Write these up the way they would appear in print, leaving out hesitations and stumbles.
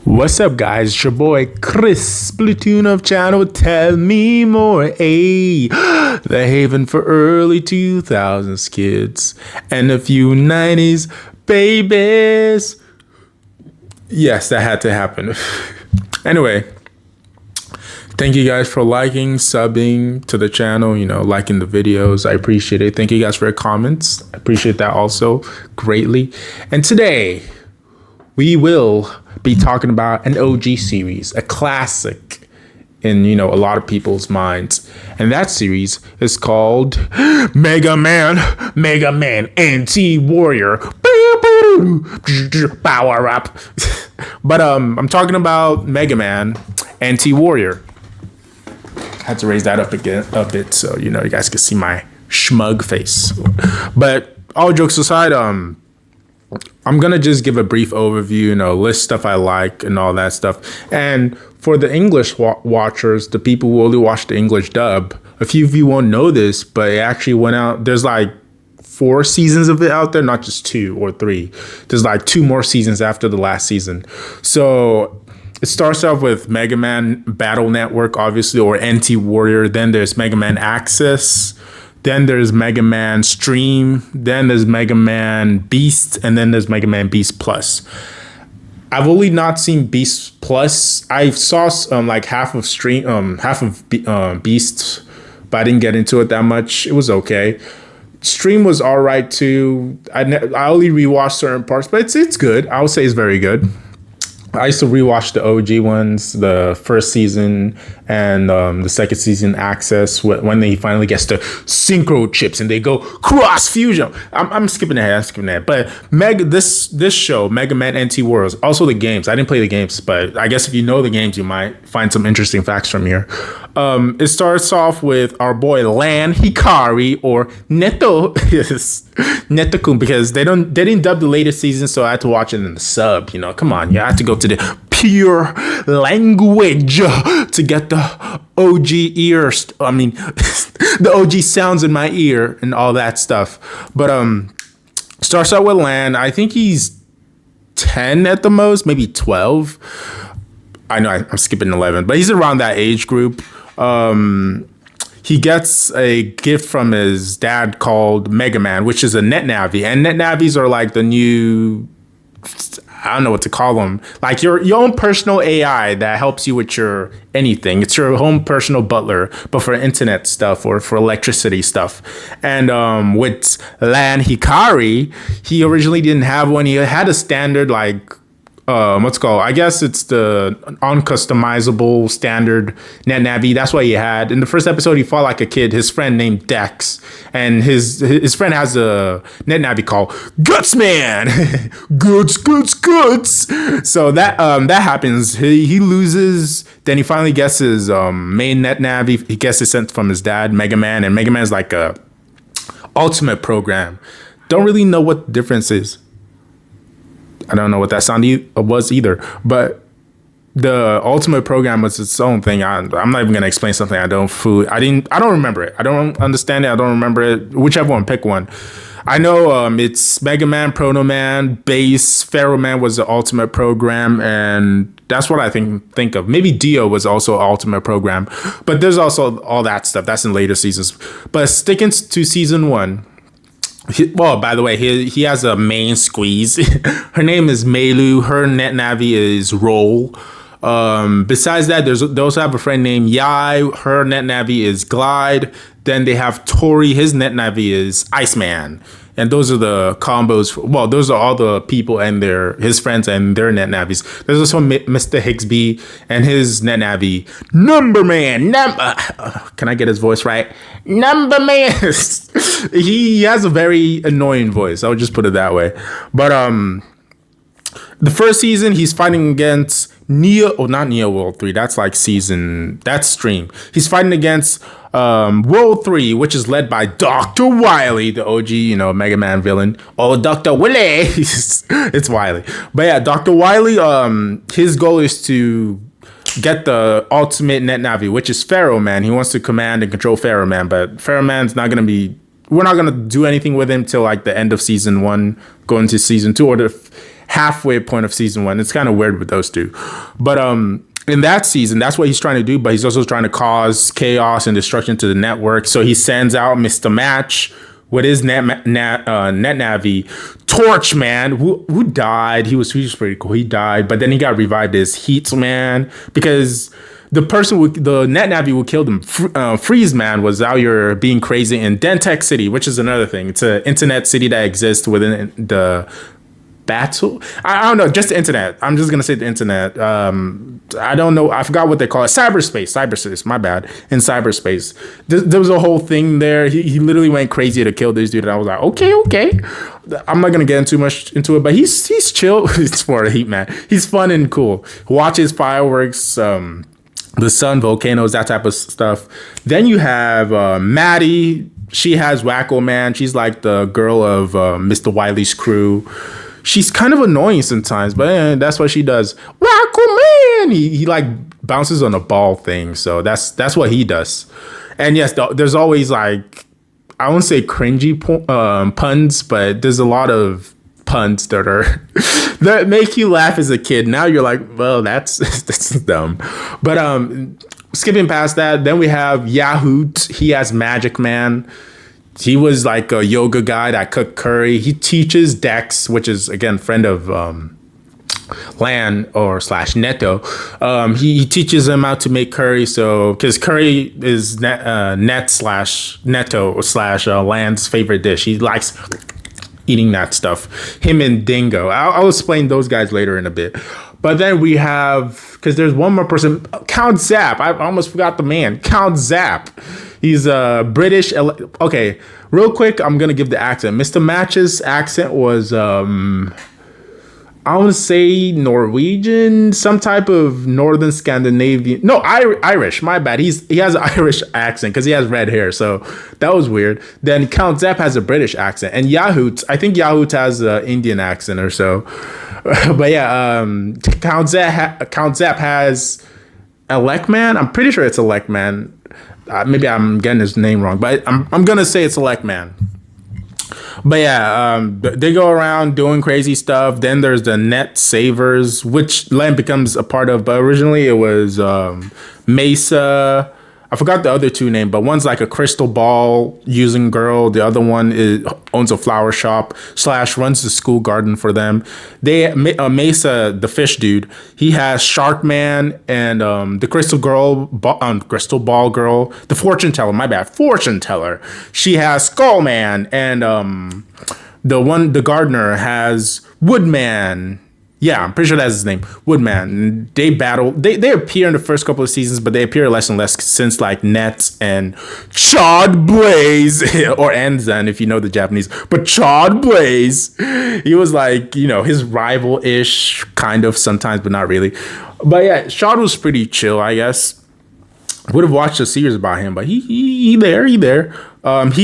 What's up, guys? It's your boy Chris Splatoon of channel Tell Me More, the haven for early 2000s kids and a few 90s babies. Yes, that had to happen. Anyway, thank you guys for liking, subbing to the channel, liking the videos. I appreciate it. Thank you guys for your comments. I appreciate that also greatly. And today we will be talking about an OG series, a classic in, a lot of people's minds. And that series is called Megaman NT Warrior. Power up. But I'm talking about Megaman NT Warrior. I had to raise that up again a bit so you guys can see my schmug face. But all jokes aside, I'm going to just give a brief overview, list stuff I like and all that stuff. And for the English watchers, the people who only watch the English dub, a few of you won't know this, but it actually went out. There's like 4 seasons of it out there, not just 2 or 3. There's like 2 more seasons after the last season. So it starts off with Mega Man Battle Network, obviously, or NT Warrior. Then there's Mega Man Access. Then there's Mega Man Stream, then there's Mega Man Beast, and then there's Mega Man Beast Plus. I've only not seen Beast Plus. I saw like half of Beast, but I didn't get into it that much. It was okay. Stream was all right too. I only rewatched certain parts, but it's good. I would say it's very good. I used to rewatch the OG ones, the first season and the second season Access when they finally gets the synchro chips and they go cross fusion. I'm skipping ahead. But this show, Mega Man NT Warrior, also the games. I didn't play the games, but I guess if you know the games, you might find some interesting facts from here. It starts off with our boy Lan Hikari or Neto. Neto-kun, because they didn't dub the latest season, so I had to watch it in the sub. Come on, you have to go to the pure language to get the OG ears. The OG sounds in my ear and all that stuff. But starts out with Lan. I think he's 10 at the most, maybe 12. I know I'm skipping 11, but he's around that age group. He gets a gift from his dad called Megaman, which is a NetNavi. And NetNavis are like the new, I don't know what to call them. Like your own personal AI that helps you with your anything. It's your own personal butler, but for internet stuff or for electricity stuff. And with Lan Hikari, he originally didn't have one. He had a standard what's it called? I guess it's the uncustomizable standard NetNavi. That's what he had. In the first episode, he fought like a kid, his friend named Dex. And his friend has a NetNavi called Gutsman. Guts. So that happens. He loses. Then he finally gets his main NetNavi. He gets it sent from his dad, Mega Man. And Mega Man is like a ultimate program. Don't really know what the difference is. I don't know what that sound was either, but the ultimate program was its own thing. I'm not even gonna explain something I don't remember it. I don't understand it. I don't remember it. Whichever one, pick one. I know it's Mega Man, Proto Man, Base, Pharaoh Man was the ultimate program, and that's what I think of. Maybe Dio was also an ultimate program, but there's also all that stuff. That's in later seasons. But sticking to season 1. By the way, he has a main squeeze. Her name is Meilu. Her NetNavi is Roll. Besides that, they also have a friend named Yai. Her NetNavi is Glide. Then they have Tori. His NetNavi is Iceman. And those are the combos. Those are all the people and his friends and their NetNavis. There's also Mr. Higsby and his NetNavi, Numberman. Can I get his voice right? Numberman. He has a very annoying voice. I would just put it that way. But the first season, he's fighting against not Neo World 3. That's that's Stream. He's fighting against World 3, which is led by Dr. Wily, the OG, Mega Man villain. Oh, Dr. Willy. It's Wily. But yeah, Dr. Wily, his goal is to get the ultimate NetNavi, which is Pharaoh Man. He wants to command and control Pharaoh Man, but Pharaoh Man's not going to be... We're not going to do anything with him till like the end of season 1, going to season 2, or halfway point of season 1. It's kind of weird with those two. But in that season, that's what he's trying to do, but he's also trying to cause chaos and destruction to the network. So he sends out Mr. Match with his net navi Torch Man, who died. He was pretty cool. He died, but then he got revived as Heat Man because the net navi who killed him, Freeze Man, was out here being crazy in Dentech City, which is another thing. It's an internet city that exists within the battle. I don't know, just the internet. I'm just gonna say the internet. I don't know. I forgot what they call it. Cyberspace. My bad. In cyberspace, there was a whole thing there. He literally went crazy to kill this dude, and I was like, okay. I'm not gonna get too much into it, but he's chill. It's for a Heat Man. He's fun and cool. Watches fireworks. The sun, volcanoes, that type of stuff. Then you have Maddie. She has Wacko Man. She's like the girl of Mr. Wiley's crew. She's kind of annoying sometimes, but that's what she does. Wacko Man. He like bounces on a ball thing, so that's what he does. And yes, there's always like, I won't say cringy puns, but there's a lot of puns that make you laugh as a kid. Now you're like, well, that's dumb. But skipping past that, then we have Yahoot. He has Magic Man. He was like a yoga guy that cooked curry. He teaches Dex, which is again friend of Lan or / Neto. He teaches him how to make curry. So because curry is net / Neto / Lan's favorite dish. He likes eating that stuff. Him and Dingo. I'll explain those guys later in a bit. But then we have, because there's one more person, Count Zap. I almost forgot the man. Count Zap. He's a British. Okay, real quick, I'm going to give the accent. Mr. Match's accent was, I want to say Norwegian, some type of Northern Scandinavian. No, Irish. My bad. He has an Irish accent because he has red hair. So that was weird. Then Count Zap has a British accent. And Yahoot, I think Yahoot has an Indian accent or so. But yeah, Count Zap has Elekman. I'm pretty sure it's Elekman. Maybe I'm getting his name wrong, but I'm gonna say it's Elekman. But yeah, they go around doing crazy stuff. Then there's the Net Savers, which Len becomes a part of. But originally it was Mesa. I forgot the other two names, but one's like a crystal ball using girl. The other one owns a flower shop / runs the school garden for them. Mesa, the fish dude, he has Shark Man and the crystal ball girl, the fortune teller. Fortune teller. She has Skull Man, and the gardener has Woodman. Yeah, I'm pretty sure that's his name. Woodman. They battle. They appear in the first couple of seasons, but they appear less and less since like Nets and Chad Blaze or Anzan, if you know the Japanese. But Chad Blaze, he was like, his rival-ish, kind of sometimes, but not really. But yeah, Chad was pretty chill, I guess. Would have watched a series about him, but he there. He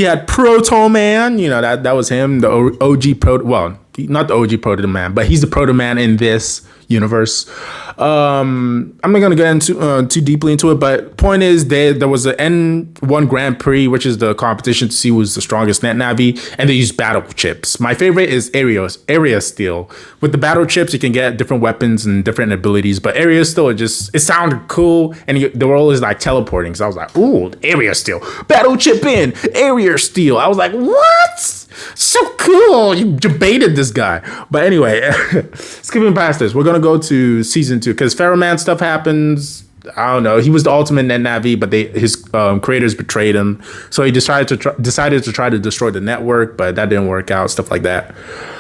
had Proto Man, that was him, the OG Proto. Well, not the OG Proto Man, but he's the Proto Man in this universe. I'm not gonna get into too deeply into it, but point is there was an N1 Grand Prix, which is the competition to see who's the strongest net navi, and they use battle chips. My favorite is Area Steel. With the battle chips, you can get different weapons and different abilities, but Area Steel it sounded cool, and they were always like teleporting. So I was like, ooh, Area Steel, battle chip in Area Steel. I was like, what? So cool. You debated this guy. But anyway, skipping past this, we're going to go to season 2 because Ferroman stuff happens. I don't know. He was the ultimate net navi, but his creators betrayed him. So he decided to try to destroy the network, but that didn't work out, stuff like that.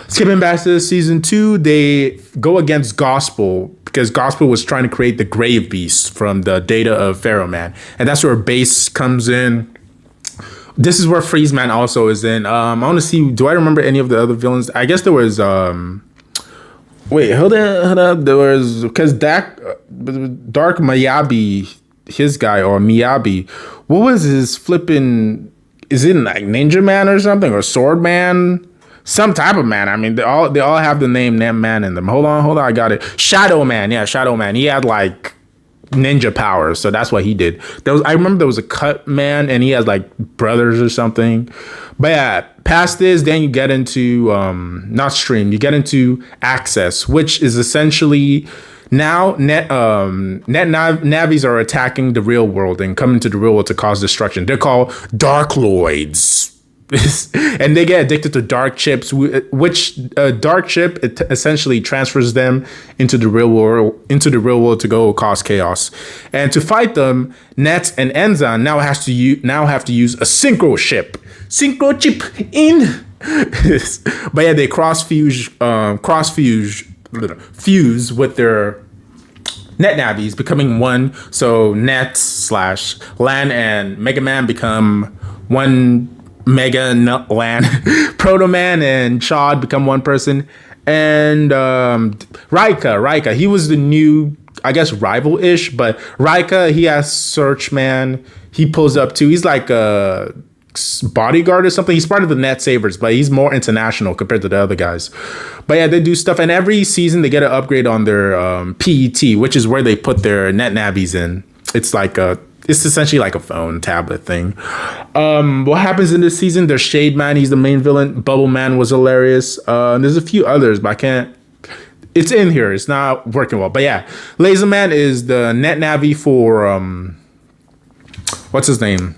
Skipping past this, season 2, they go against Gospel because Gospel was trying to create the Grave Beast from the data of Ferroman. And that's where Base comes in. This is where Freeze Man also is in. I want to see, do I remember any of the other villains? I guess there was, wait, hold up. There was, because Dark Miyabi, his guy, or Miyabi, what was his flipping, is it like Ninja Man or something? Or Sword Man? Some type of man. I mean, they all have the name Man in them. Hold on, I got it. Shadow Man, yeah, Shadow Man. He had like ninja powers, so that's what he did. I remember there was a cut man, and he has like brothers or something. But yeah, past this, then you get into not stream, you get into access, which is essentially now navies are attacking the real world and coming to the real world to cause destruction. They're called Darkloids. And they get addicted to dark chips, which dark chip it essentially transfers them into the real world to go cause chaos. And to fight them, Nets and Enzan now have to use a synchro chip in. But yeah, they fuse with their net navies, becoming one. So Net / Lan and Megaman become one. Mega Lan, Proto Man and Chad become one person, and Raika, he was the new, I guess, rival-ish, but Raika, he has Search Man. He pulls up too. He's like a bodyguard or something. He's part of the Net Sabers, but he's more international compared to the other guys. But yeah, they do stuff, and every season they get an upgrade on their PET, which is where they put their net navies in. It's essentially like a phone tablet thing. What happens in this season? There's Shade Man. He's the main villain. Bubble Man was hilarious. There's a few others, but I can't. It's in here. It's not working well. But yeah, Laser Man is the net navi for what's his name?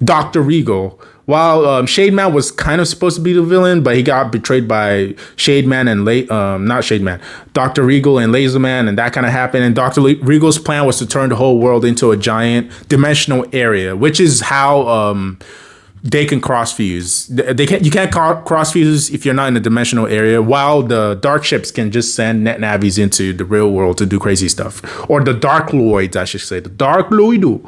Dr. Regal. While Shade Man was kind of supposed to be the villain, but he got betrayed by Shade Man and not Shade Man, Dr. Regal and Laser Man, and that kind of happened. And Dr. Regal's plan was to turn the whole world into a giant dimensional area, which is how they can cross fuse. You can't cross fuse if you're not in a dimensional area. While the dark ships can just send net navies into the real world to do crazy stuff, or the Darkloids, I should say, the Darkloidu.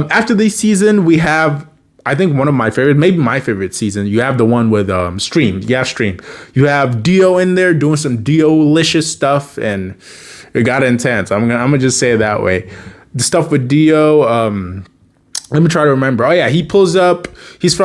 After this season, we have, I think, one of my favorite, maybe my favorite season. You have the one with Stream. You have Stream. You have Dio in there doing some Dio-licious stuff, and it got intense. I'm gonna just say it that way. The stuff with Dio. Let me try to remember. Oh yeah, he pulls up. He's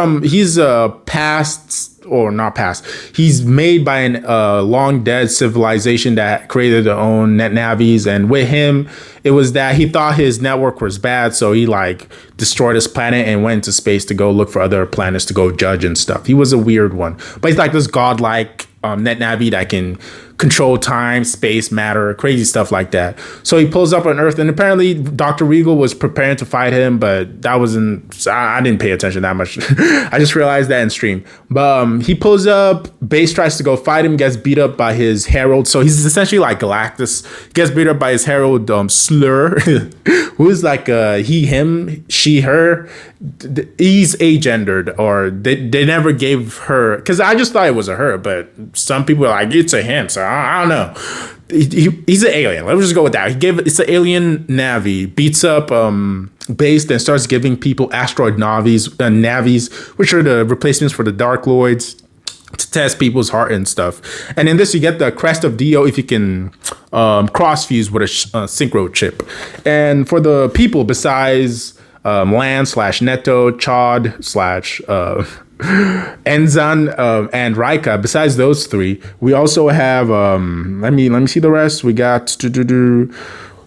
past, or not past. He's made by an long dead civilization that created their own net navies, and with him, it was that he thought his network was bad, so he like destroyed his planet and went into space to go look for other planets to go judge and stuff. He was a weird one, but he's like this godlike net navi that can control time, space, matter, crazy stuff like that. So he pulls up on Earth, and apparently Dr. Regal was preparing to fight him, but that wasn't, I didn't pay attention that much. I just realized that in stream. But he pulls up, Base tries to go fight him, gets beat up by his herald. So he's essentially like Galactus, gets beat up by his herald Slur, who's like he, him, she, her. He's agendered, or they never gave her, because I just thought it was a her, but some people are like, it's a him, so I don't know. He's an alien. Let's just go with that. It's an alien Navi, beats up Base, then starts giving people asteroid navies, which are the replacements for the Darkloids, to test people's heart and stuff. And in this, you get the crest of Dio if you can cross fuse with a synchro chip. And for the people, besides Lan / Neto, Chad / Enzan and Raika, besides those three, we also have let me see the rest. We got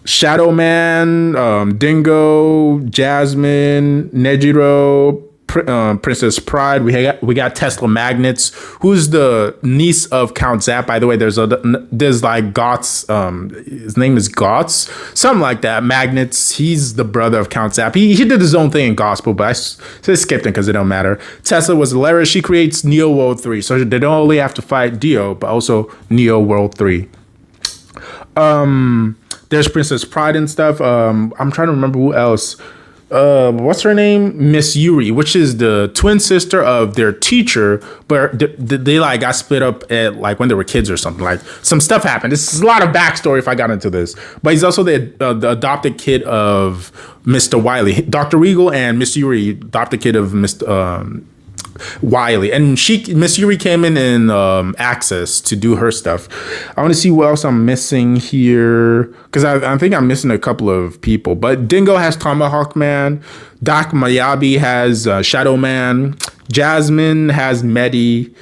Shadow Man, Dingo, Jasmine, Nejiro, Princess Pride. We got Tesla Magnets, who's the niece of Count Zap. By the way, there's like Gots. His name is Gots, something like that. Magnets. He's the brother of Count Zap. He did his own thing in Gospel, but I skipped him because it don't matter. Tesla was hilarious. She creates Neo World 3, so they don't only have to fight Dio, but also Neo World 3. There's Princess Pride and stuff. I'm trying to remember who else. What's her name? Miss Yuri, which is the twin sister of their teacher, but they like got split up at like when they were kids or something. Like some stuff happened. This is a lot of backstory if I got into this, but he's also the adopted kid of Mr. Wily. Dr. Regal and Miss Yuri, adopted kid of Mr. Wiley, and Miss Yuri came in Access to do her stuff. I want to see what else I'm missing here, because I think I'm missing a couple of people. But Dingo has Tomahawk Man, Doc Mayabi has Shadow Man, Jasmine has Medi,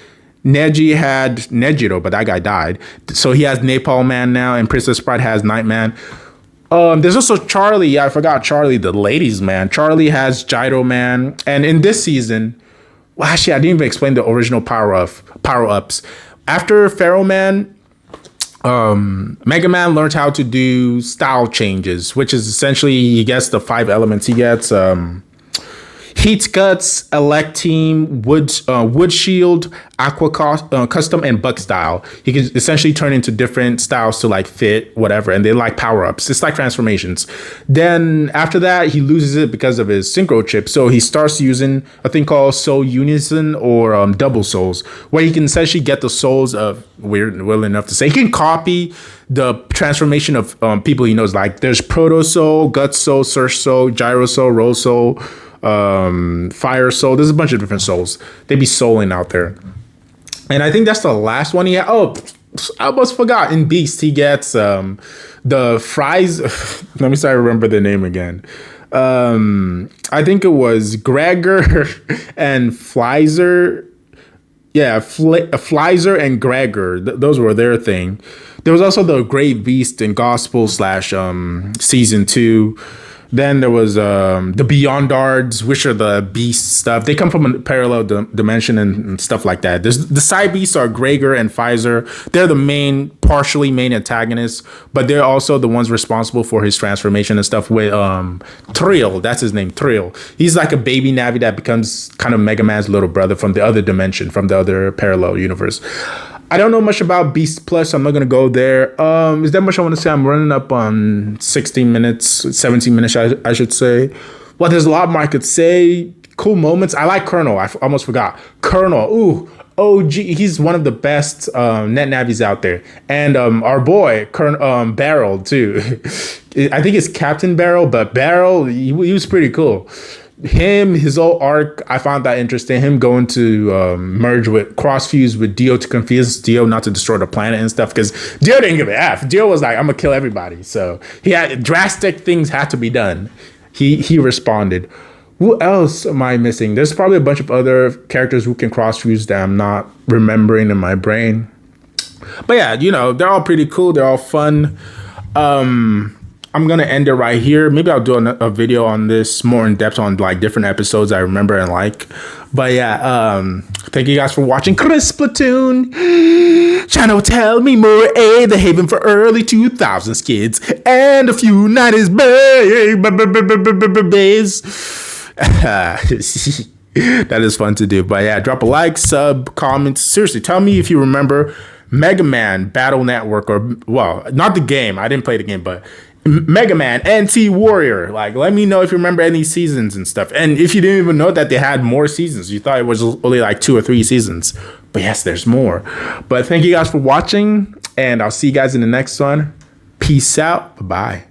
Neji had Nejiro, but that guy died, so he has Napalm Man now, and Princess Pride has Nightman. There's also Charlie. Yeah, I forgot Charlie, the ladies man. Charlie has Gyro Man, and in this season, well, actually, I didn't even explain the original power ups. After Pharaoh Man, Mega Man learned how to do style changes, which is essentially he gets the 5 elements. He gets Heat Guts, Elect Team, Wood Shield, Custom, and Buck Style. He can essentially turn into different styles to like fit whatever, and they like power ups. It's like transformations. Then after that, he loses it because of his synchro chip. So he starts using a thing called Soul Unison or Double Souls, where he can essentially get the souls of weird enough to say he can copy the transformation of people he knows. Like there's Proto Soul, Gut Soul, Surge Soul, Gyro Soul, Roll Soul, Fire Soul. There's a bunch of different souls. They be souling out there. And I think that's the last one he had. Oh, I almost forgot. In Beast, he gets the fries. Let me see if I remember the name again. I think it was Gregor and Flizer. Yeah, Flizer and Gregor. Those were their thing. There was also the Great Beast in Gospel / Season 2. Then there was the Beyondards, which are the beast stuff. They come from a parallel dimension and stuff like that. There's the side beasts are Gregor and Pfizer. They're the partially main antagonists, but they're also the ones responsible for his transformation and stuff with Trill. That's his name, Trill. He's like a baby Navi that becomes kind of Mega Man's little brother from the other dimension, from the other parallel universe. I don't know much about Beast Plus. I'm not going to go there. Is there much I want to say? I'm running up on 16 minutes, 17 minutes, I should say. Well, there's a lot more I could say. Cool moments. I like Colonel. I almost forgot. Colonel. Ooh, OG. He's one of the best net navis out there. And our boy, Barrel, too. I think it's Captain Barrel, but Barrel, he was pretty cool. His whole arc, I found that interesting. Him going to merge with cross-fuse with Dio to confuse Dio not to destroy the planet and stuff, because Dio didn't give an F. Dio was like, I'm gonna kill everybody. So he had drastic things had to be done. He responded. Who else am I missing? There's probably a bunch of other characters who can cross-fuse that I'm not remembering in my brain. But yeah, they're all pretty cool. They're all fun. I'm going to end it right here. Maybe I'll do a video on this more in depth on like different episodes I remember and like. But yeah, thank you guys for watching Chris Platoon. Channel Tell Me More, the haven for early 2000s kids and a few 90s bays. That is fun to do. But yeah, drop a like, sub, comment. Seriously, tell me if you remember Mega Man Battle Network, or, well, not the game. I didn't play the game, but Megaman NT Warrior. Like, let me know if you remember any seasons and stuff. And if you didn't even know that they had more seasons, you thought it was only like 2 or 3 seasons. But yes, there's more. But thank you guys for watching, and I'll see you guys in the next one. Peace out. Bye-bye.